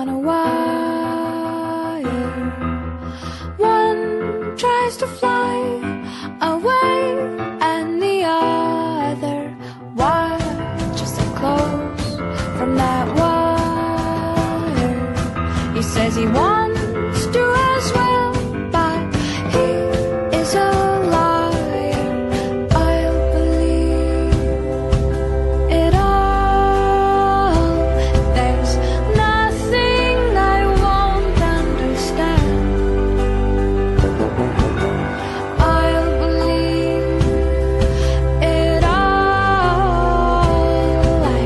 on a wire. One tries to fly away, and the other watches them close from that wire. He says he wants to as well, but he is a liar. I'll believe it all. There's nothing I won't understand. I'll believe it all. I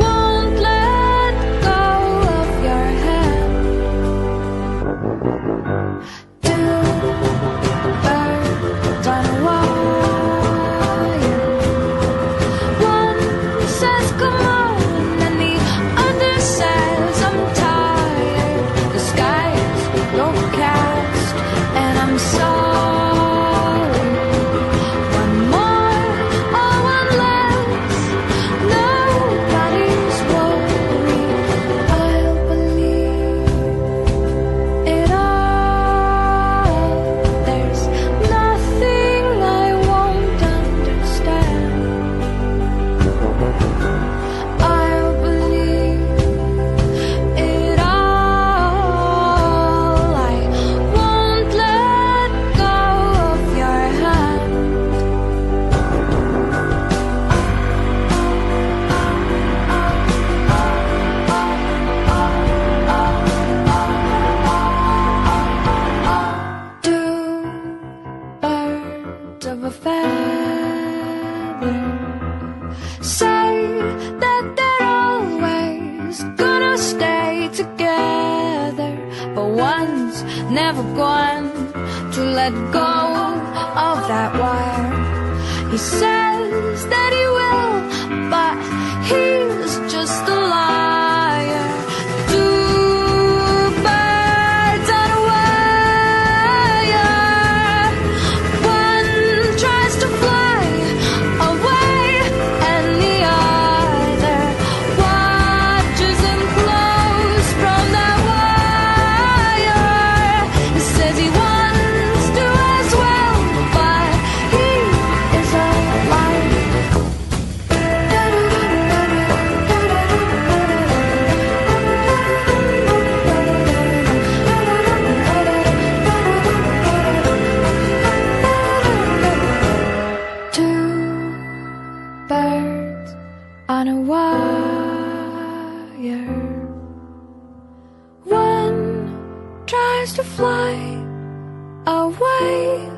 won't let go of your hand. Two birds on a wire. One says come on, and the other says I'm tired. The sky's overcast, and I'm sorry. One more or one less, nobody's worried. I'll believe it all. There's nothing I won't understand. I'll believe it all. I won't let go of your hand. Two birds of a feather say that they're always gonna stay together, but one's never going to let go of that wire. He says that he will, but he's just a liar. Two birds on a wire. One tries to fly away, and the other watches him close from that wire. He says he wants to as well, but he is a liar. Two birds on a wire. One tries to fly away,